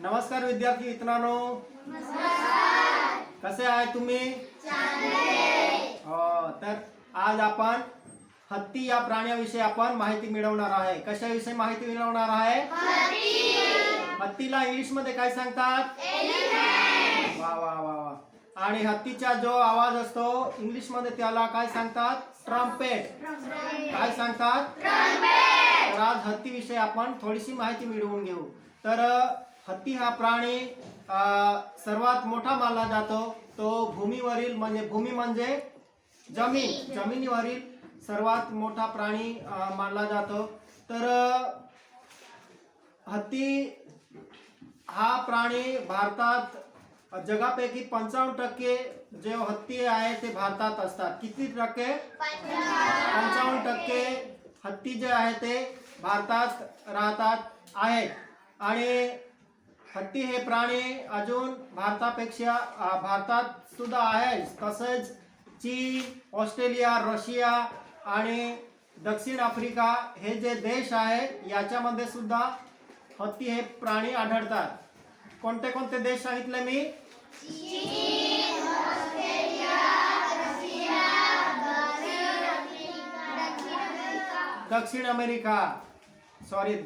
नमस्कार विद्यार्थी मित्रांनो, कसे आहे तुम्ही? हो, तर आज आपण हत्ती या प्राण्याविषयी आपण माहिती मिळवणार आहे. कशाविषयी माहिती मिळवणार आहे? हत्तीला इंग्लिश मध्ये काय सांगतात? वा वा वा वा. आणि हत्तीचा जो आवाज असतो इंग्लिश मध्ये त्याला काय सांगतात? ट्रम्पेट. काय सांगतात? तर आज हत्तीविषयी आपण थोडीशी माहिती मिळवून घेऊ. तर हत्ती हा प्राणी सर्वात मोठा मानला जातो. तो भूमीवरील भूमी म्हणजे जमिनीवरील सर्वात मोठा प्राणी मानला जातो. तर हत्ती हा प्राणी भारतात जगापैकी 55% जे हत्ती आहे ते भारतात असतात. किती टक्के? 55% हत्ती जे आहे ते भारतात राहतात आहेत. आणि हत्ती हे प्राणी अजून भारतात सुद्धा आहे. तसेच चीन, ऑस्ट्रेलिया, रशिया आणि दक्षिण आफ्रिका हे जे देश आहे याच्यामध्ये सुद्धा हत्ती हे प्राणी आढळतात. कोणते कोणते देश सांगितले मी? चीन, ऑस्ट्रेलिया, रशिया,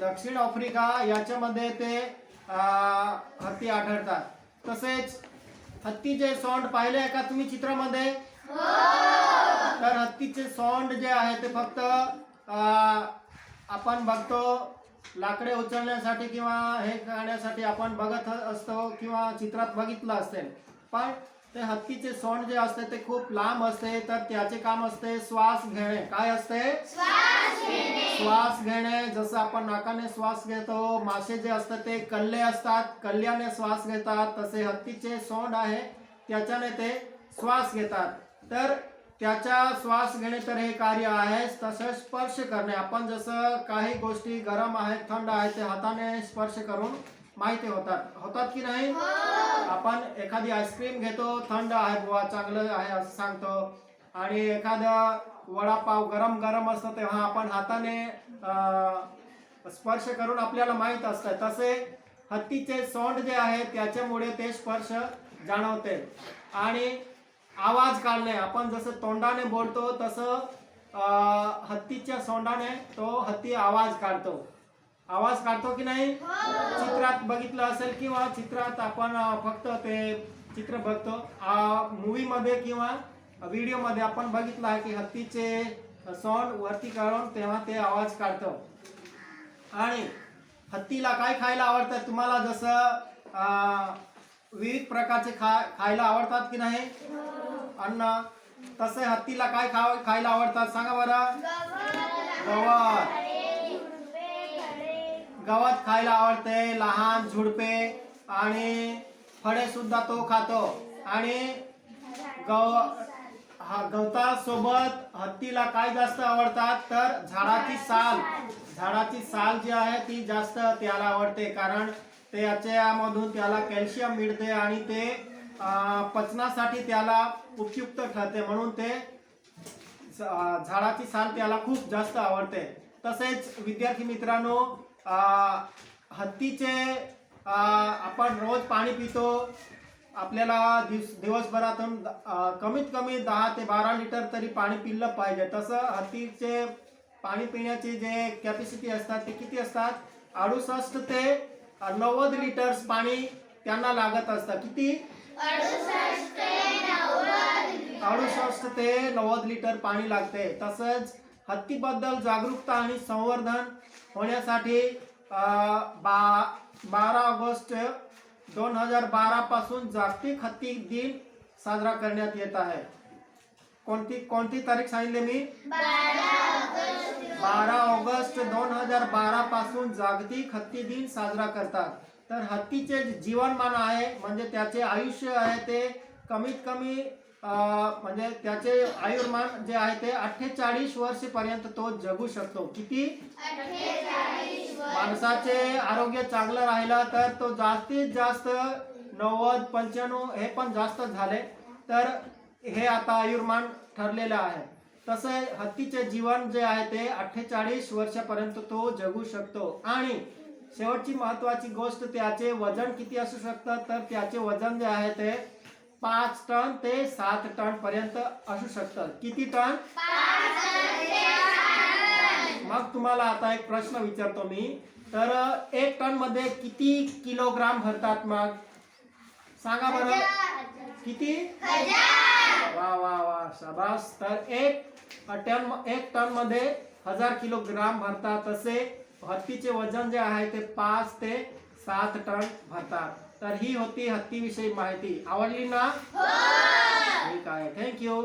दक्षिण आफ्रिका याच्यामध्ये ते हत्ती आढळतात. तसेच हत्तीचे सोंड पाहिले आहे का तुम्ही चित्रामध्ये? तर हत्तीचे सोंड जे आहे ते फक्त आपण बघतो लाकडे उचलण्यासाठी किंवा हे करण्यासाठी आपण बघत असतो किंवा चित्रात बघितलं असेल. पण ते हत्तीचे सोंड जे असते ते खूप लांब असते. तर त्याचे काम असते श्वास घेणे. काय असते? श्वास घेणे. जसं आपण नाकाने श्वास घेतो, मासे जे असतात ते कल्ले असतात, कल्ल्याने श्वास घेतात, तसे हत्तीचे सोंड आहे त्याच्याने ते श्वास घेतात. तर त्याचा श्वास घेणे तर हे कार्य आहे. तसंच स्पर्श करणे. आपण जसं काही गोष्टी गरम आहेत, थंड आहेत ते हाताने स्पर्श करून माहिती होतात की नाही? आपण एखादी आईस्क्रीम घेतो, थंड आहे बुवा, चांगलं आहे असं सांगतो. आणि एखादा वडापाव गरम असतो तेव्हा आपण हाताने स्पर्श करून आपल्याला माहित असतं. तसे हत्तीचे सोंड जे आहे त्याच्यामुळे ते स्पर्श जाणवते. आणि आवाज काढणे. आपण जसं तोंडाने बोलतो तसं हत्तीच्या सोंडाने तो हत्ती आवाज काढतो की नाही? चित्रात बघितलं असेल किंवा चित्रात आपण फक्त ते चित्र बघतो. मूवी मध्ये किंवा व्हिडिओ मध्ये आपण बघितलं आहे की हत्तीचे सोंड वरती काढून तेव्हा ते आवाज काढतो. आणि हत्तीला काय खायला आवडतं? तुम्हाला जसं विविध प्रकारचे खायला आवडतात की नाही अन्न, तसे हत्तीला काय खायला आवडतात सांगा बरं? गवत खायला आवडते, लहान झुडपे आणि फळे सुद्धा तो खातो. आणि गवतासोबत हत्तीला काय जास्त आवडतात? तर झाडाची साल जी आहे ती जास्त त्याला आवडते. कारण त्याच्यामधून त्याला कॅल्शियम मिळते आणि ते पचनासाठी त्याला उपयुक्त ठरते. म्हणून ते झाडाची साल त्याला खूप जास्त आवडते. तसेच विद्यार्थी मित्रांनो, हत्तीचे आपण रोज पाणी पितो. आपल्याला दिवसभरातून कमीत कमी 10 ते 12 लिटर तरी पाणी पिलं पाहिजे. तसं हत्तीचे पाणी पिण्याची जे कॅपॅसिटी असतात ते किती असतात? 68 ते 90 लिटर्स पाणी त्यांना लागत असतं. किती? 68 ते 90 लिटर पाणी लागते. तसंच हत्तीबद्दल जागरूकता आणि संवर्धन होण्यासाठी 12 ऑगस्ट 2012 पासून जागतिक हत्ती दिन साजरा करण्यात येत आहे. कोणती तारीख सांगितली मी? 12 ऑगस्ट 2012 पासून जागतिक हत्ती दिन साजरा करतात. तर हत्तीचे जीवनमान आहे म्हणजे त्याचे आयुष्य आहे ते कमीत कमी म्हणजे त्याचे आयुर्मान जे आहे ते 48 वर्षपर्यंत तो जगू शकतो. किती? 48 वर्ष. माणसाचे आरोग्य चांगलं राहिलं तर तो जास्तीत जास्त 90, 95 हे पण जास्त झाले तर हे आता आयुर्मान ठरलेलं आहे. तसे हत्तीचे जीवन जे आहे ते 48 वर्षापर्यंत तो जगू शकतो. आणि शेवटची महत्वाची गोष्ट त्याचे वजन किती असू शकतं, तर त्याचे वजन जे आहे ते 5 टन ते 7 टन पर्यंत असू शकतं. किती टन? मग तुम्हाला आता एक प्रश्न विचारतो मी, तर 1 टन मध्ये किती किलोग्राम भरतात? मग सांगा बरं. किती? वा वा वा, शाबास. तर एक टन मध्ये 1000 किलोग्राम भरतात. तसे हत्तीचे वजन जे आहे ते 5 ते 7 टन भरतात. तर ही होती हत्तीविषयी माहिती. आवडली ना? ठीक आहे, थँक्यू.